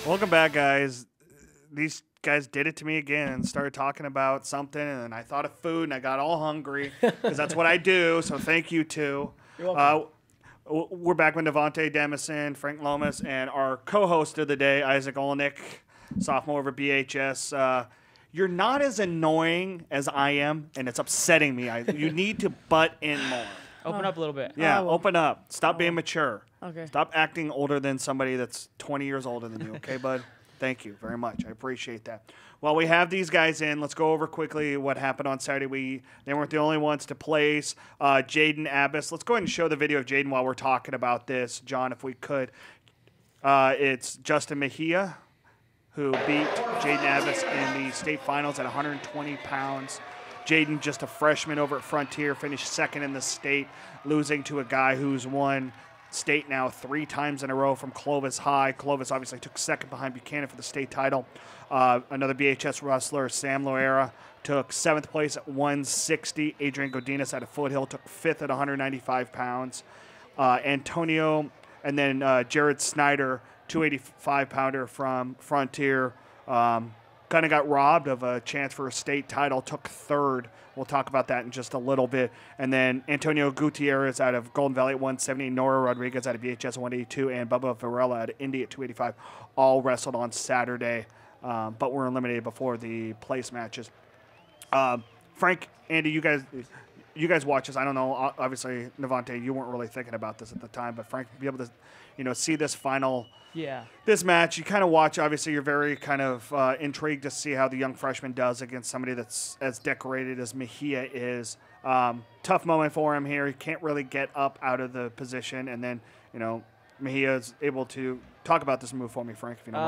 Welcome back, guys. These guys did it to me again and started talking about something, and I thought of food, and I got all hungry because that's what I do, so thank you, too. You're welcome. We're back with Navonte Demison, Frank Lomas, and our co-host of the day, Izzak Olejnik, sophomore over BHS. You're not as annoying as I am, and it's upsetting me. You need to butt in more. Open up a little bit. Yeah, well. open up. Stop being mature. Okay. Stop acting older than somebody that's 20 years older than you, okay, bud? Thank you very much. I appreciate that. While we have these guys in, let's go over quickly what happened on Saturday. They weren't the only ones to place. Jaden Abbas. Let's go ahead and show the video of Jaden while we're talking about this, John, if we could. It's Justin Mejia, who beat Jaden Abbas in the state finals at 120 pounds. Jaden, just a freshman over at Frontier, finished second in the state, losing to a guy who's won state now 3 times in a row from Clovis High. Clovis obviously took second behind Buchanan for the state title. Another BHS wrestler, Sam Loera, took 7th place at 160. Adrian Godinez out of Foothill took 5th at 195 pounds. Antonio, and then Jared Snyder, 285-pounder from Frontier, kind of got robbed of a chance for a state title, took 3rd. We'll talk about that in just a little bit. And then Antonio Gutierrez out of Golden Valley at 170, Nora Rodriguez out of BHS at 182, and Bubba Varela out of Indy at 285, all wrestled on Saturday, but were eliminated before the place matches. Frank, Andy, you guys watch this. I don't know. Obviously, Navonte, you weren't really thinking about this at the time, but Frank, be able to, see this final. Yeah. This match, you kind of watch. Obviously, you're very kind of intrigued to see how the young freshman does against somebody that's as decorated as Mejia is. Tough moment for him here. He can't really get up out of the position, and then Mejia is able to talk about this move for me, Frank, if you don't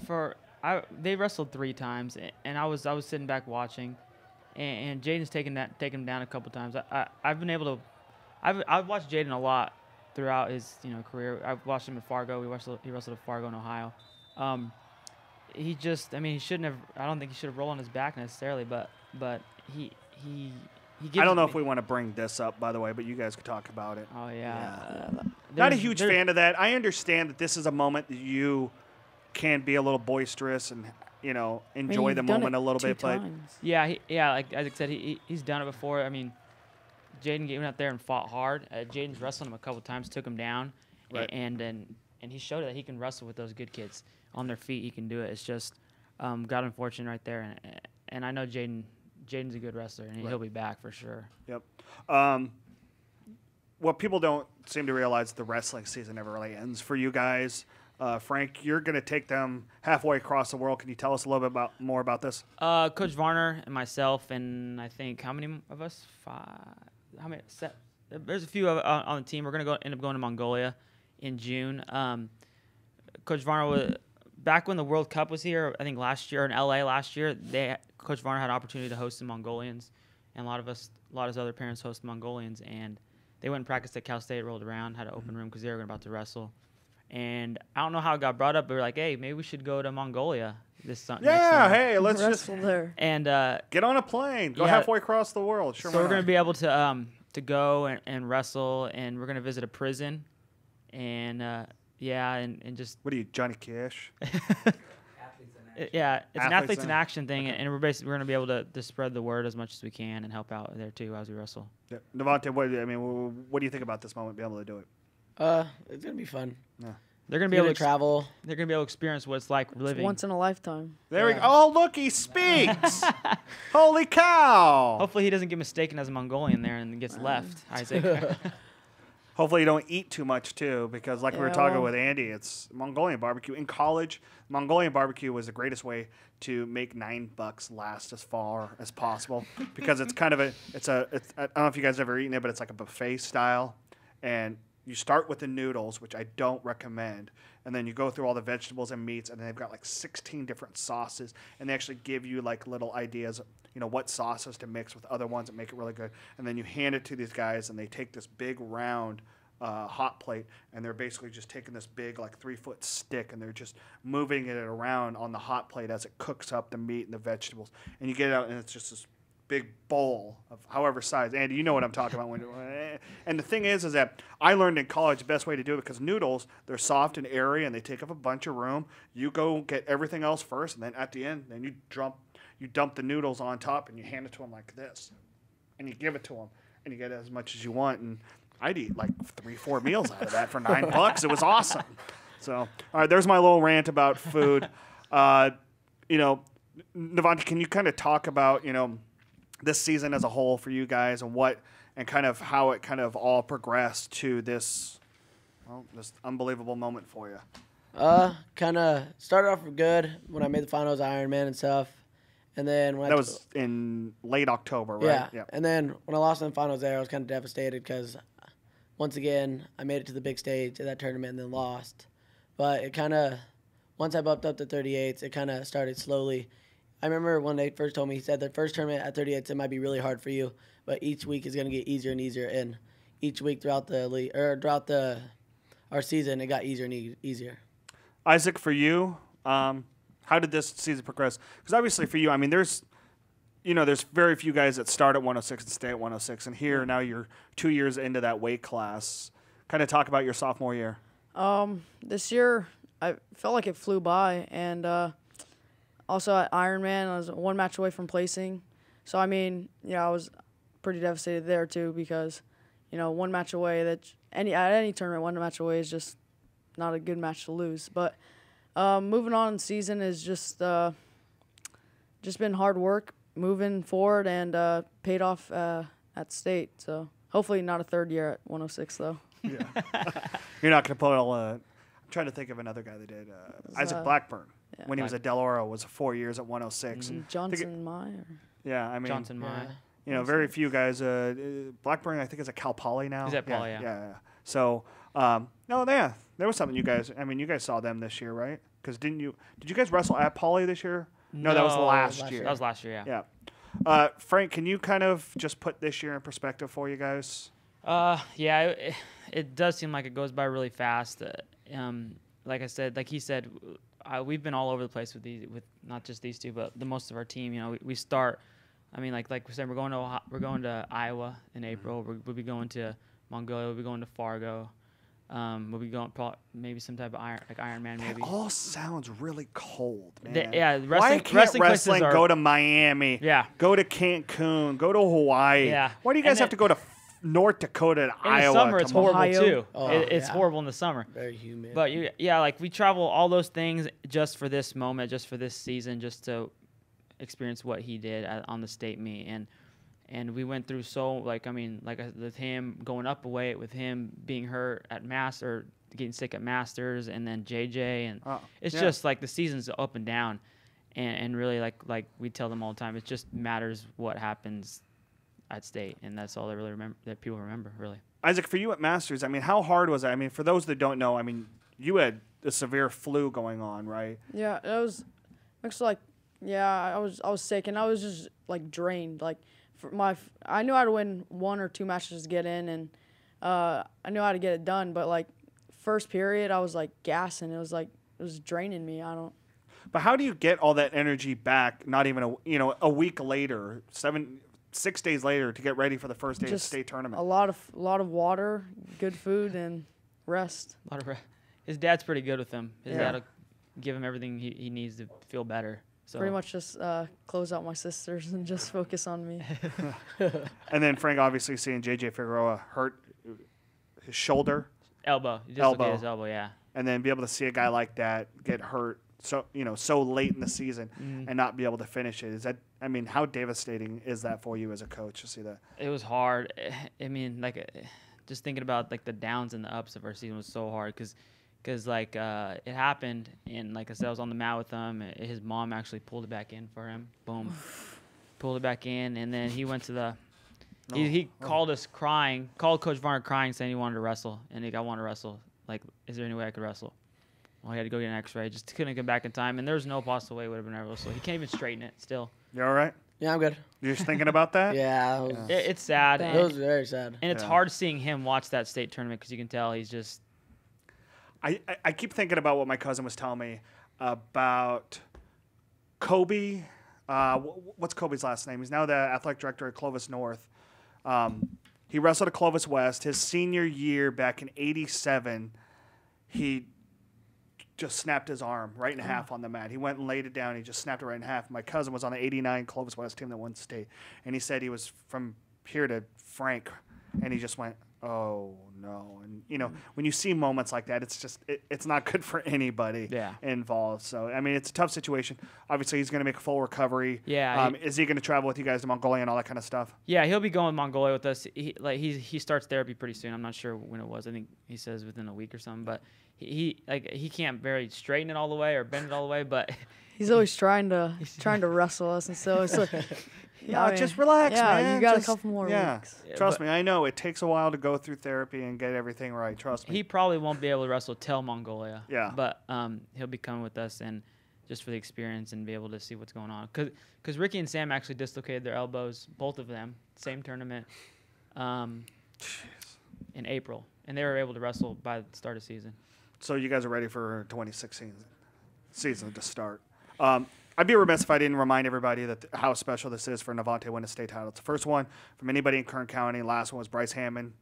mind. They wrestled 3 times, and I was sitting back watching, and Jaden's taken him down a couple times. I've watched Jaden a lot throughout his career. I've watched him at Fargo. He wrestled at Fargo in Ohio. He shouldn't have. I don't think he should have rolled on his back necessarily, but he gives I don't know if we want to bring this up, by the way, but you guys could talk about it. Oh yeah. Not a huge fan of that. I understand that this is a moment that you can be a little boisterous and enjoy the moment a little bit, but like Izzak said, he's done it before. I mean, Jaden went out there and fought hard. Jaden's wrestled him a couple times, took him down, right. and he showed that he can wrestle with those good kids on their feet. He can do it. It's just got unfortunate right there, and I know Jaden's a good wrestler, and he'll be back for sure. Yep. What people don't seem to realize, the wrestling season never really ends for you guys. Frank, you're going to take them halfway across the world. Can you tell us a little bit more about this? Coach Varner and myself, and I think how many of us? 5. How many? There's a few on the team. We're going to end up going to Mongolia in June. Coach Varner back when the World Cup was here, I think last year in LA last year, Coach Varner had an opportunity to host the Mongolians, and a lot of his other parents host Mongolians, and they went and practiced at Cal State, rolled around, had an open room because they were about to wrestle. And I don't know how it got brought up, but we were like, hey, maybe we should go to Mongolia next summer. Hey, let's wrestle just there. And get on a plane, go halfway across the world. Sure, so we're going to be able to go and wrestle, and we're going to visit a prison, and and just. What are you, Johnny Cash? It's an athletes in action thing, okay. And we're going to be able to spread the word as much as we can and help out there too as we wrestle. Yeah. Navonte, what do you think about this moment, being able to do it? It's gonna be fun. Yeah. They're gonna be able to travel. They're gonna be able to experience what it's like living Once in a lifetime. There we go. Oh, look, he speaks. Holy cow! Hopefully, he doesn't get mistaken as a Mongolian there and gets left. Izzak. Hopefully, you don't eat too much too, because like we were talking with Andy, it's Mongolian barbecue. In college, Mongolian barbecue was the greatest way to make $9 last as far as possible, because it's kind of I don't know if you guys have ever eaten it, but it's like a buffet style, and you start with the noodles, which I don't recommend, and then you go through all the vegetables and meats, and then they've got like 16 different sauces, and they actually give you like little ideas, what sauces to mix with other ones that make it really good, and then you hand it to these guys, and they take this big round hot plate, and they're basically just taking this big like 3-foot stick, and they're just moving it around on the hot plate as it cooks up the meat and the vegetables, and you get it out, and it's just this big bowl of however size. Andy, you know what I'm talking about. And the thing is that I learned in college the best way to do it because noodles, they're soft and airy and they take up a bunch of room. You go get everything else first, and then at the end, then you dump the noodles on top and you hand it to them like this. And you give it to them, and you get as much as you want. And I'd eat like 3-4 meals out of that for $9. It was awesome. So, all right, there's my little rant about food. Navonte, can you kind of talk about, this season as a whole for you guys and kind of how it kind of all progressed to this unbelievable moment for you? Kind of started off good when I made the finals Ironman and stuff. And then when that was in late October, right? Yeah. And then when I lost in the finals there, I was kind of devastated because once again, I made it to the big stage of that tournament and then lost. But it kind of, once I bumped up to 38s, it kind of started slowly. I remember when they first told me, he said the first tournament at 38s, it might be really hard for you, but each week is going to get easier and easier. And each week throughout our season, it got easier and easier. Izzak, for you, how did this season progress? Because obviously for you, I mean, there's very few guys that start at 106 and stay at 106. And here now you're 2 years into that weight class. Kind of talk about your sophomore year. This year I felt like it flew by, and also at Ironman I was one match away from placing. So I mean, I was pretty devastated there too because, one match away at any tournament, one match away is just not a good match to lose. But moving on in the season is just been hard work moving forward and paid off at state. So hopefully not a third year at 106 though. Yeah. You're not going to pull I'm trying to think of another guy that did. Isaac Blackburn, when he was at Del Oro, was 4 years at 106. Mm-hmm. Johnson Meyer. Yeah, I mean. Johnson Meyer. Very few guys. Blackburn, I think, is at Cal Poly now. He's at Poly, yeah. Yeah. So, there was something you guys saw them this year, right? Because did you guys wrestle at Poly this year? No, that was last year. That was last year, yeah. Yeah. Frank, can you kind of just put this year in perspective for you guys? It does seem like it goes by really fast. Like he said, we've been all over the place with not just these two, but the most of our team. We start. I mean, like we said, we're going to Iowa in April. We'll be going to Mongolia. We'll be going to Fargo. We'll be going maybe some type of Ironman. Maybe. It all sounds really cold, man. Why can't wrestling go to Miami? Yeah. Go to Cancun. Go to Hawaii. Yeah. Why do you guys have to go to North Dakota and Iowa? In the summer, it's horrible too. Oh, it's horrible in the summer. Very humid. But we travel all those things just for this moment, just for this season, just to experience what he did on the state meet. And we went through with him going up a weight, with him being hurt at or getting sick at Masters, and then JJ, and it's just like the season's up and down, and really like we tell them all the time, it just matters what happens at state, and that's all that people remember really. Izzak, for you at Masters, I mean, how hard was it? I mean, for those that don't know, I mean, you had a severe flu going on, right? Yeah, it was actually I was sick, and I was just like drained. Like I knew how to win 1 or 2 matches to get in, and I knew how to get it done. But like first period, I was like gassing. It was draining me. But how do you get all that energy back? Not even a week later, 6 days later, to get ready for the first day of the state tournament. A lot of water, good food, and rest. A lot of rest. His dad's pretty good with him. His dad will give him everything he needs to feel better. So pretty much just close out my sisters and just focus on me. And then Frank, obviously seeing JJ Figueroa hurt his shoulder, elbow, his elbow, yeah. And then be able to see a guy like that get hurt so late in the season and not be able to finish it. How devastating is that for you as a coach to see that? It was hard. I mean, just thinking about the downs and the ups of our season was so hard because it happened, and like I said, I was on the mat with him. His mom actually pulled it back in for him. Boom, pulled it back in, and then he went to the. He called us crying, called Coach Varner crying, saying he wanted to wrestle, and I want to wrestle. Like, is there any way I could wrestle? Well, he had to go get an X-ray. Just couldn't get back in time, and there was no possible way he would have been able to wrestle. He can't even straighten it still. You all right? Yeah, I'm good. You're just thinking about that? Yeah. It's sad. It was very sad. And it's hard seeing him watch that state tournament because you can tell he's just. I keep thinking about what my cousin was telling me about Kobe what's Kobe's last name? He's now the athletic director at Clovis North. He wrestled at Clovis West. His senior year back in '87, he just snapped his arm right in half on the mat. He went and laid it down. He just snapped it right in half. My cousin was on the '89 Clovis West team that won state, and he said he was from here to Frank, and he just went, oh no. And when you see moments like that, it's just it's not good for anybody involved. So I mean, it's a tough situation. Obviously, he's going to make a full recovery. Yeah. Is he going to travel with you guys to Mongolia and all that kind of stuff? Yeah, he'll be going to Mongolia with us. He starts therapy pretty soon. I'm not sure when it was. I think he says within a week or something. But he can't very straighten it all the way or bend it all the way. But he's always trying to wrestle us, and so it's like. Just relax, man. You got a couple more weeks. Trust me, I know. It takes a while to go through therapy and get everything right. Trust me. He probably won't be able to wrestle till Mongolia. Yeah. But he'll be coming with us and just for the experience and be able to see what's going on. Because Ricky and Sam actually dislocated their elbows, both of them, same tournament, in April. And they were able to wrestle by the start of season. So you guys are ready for 2016 season to start. I'd be remiss if I didn't remind everybody that how special this is for Navonte winning a state title. It's the first one from anybody in Kern County. Last one was Bryce Hammond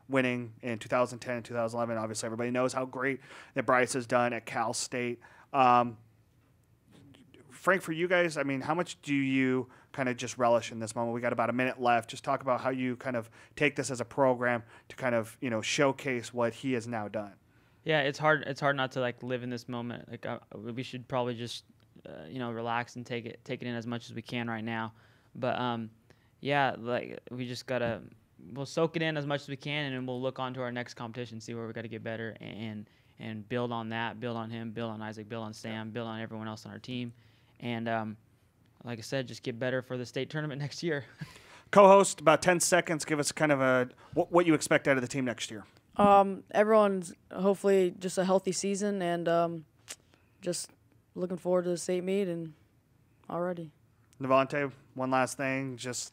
winning in 2010 and 2011. Obviously, everybody knows how great that Bryce has done at Cal State. Frank, for you guys, I mean, how much do you kind of just relish in this moment? We got about a minute left. Just talk about how you kind of take this as a program to kind of showcase what he has now done. Yeah, it's hard. It's hard not to live in this moment. We should probably just relax and take it in as much as we can right now. But we just we'll soak it in as much as we can, and then we'll look on to our next competition, see where we got to get better, and build on that, build on him, build on Izzak, build on Sam, build on everyone else on our team, and like I said, just get better for the state tournament next year. Co-host, about 10 seconds. Give us kind of what you expect out of the team next year. Everyone's hopefully just a healthy season, and just looking forward to the state meet and already. Navonte, one last thing. Just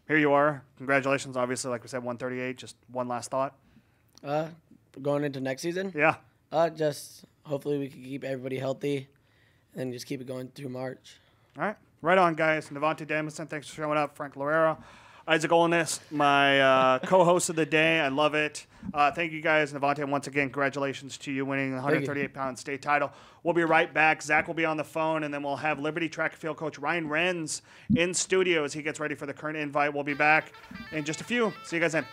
here you are. Congratulations. Obviously, like we said, 138. Just one last thought. Going into next season? Yeah. Just hopefully we can keep everybody healthy and just keep it going through March. All right. Right on, guys. Navonte Demison, thanks for showing up. Frank Loera. Izzak Olejnik, my co-host of the day. I love it. Thank you, guys. Navonte, once again, congratulations to you winning the 138-pound state title. We'll be right back. Zach will be on the phone, and then we'll have Liberty track and field coach Ryan Renz in studio as he gets ready for the current invite. We'll be back in just a few. See you guys then.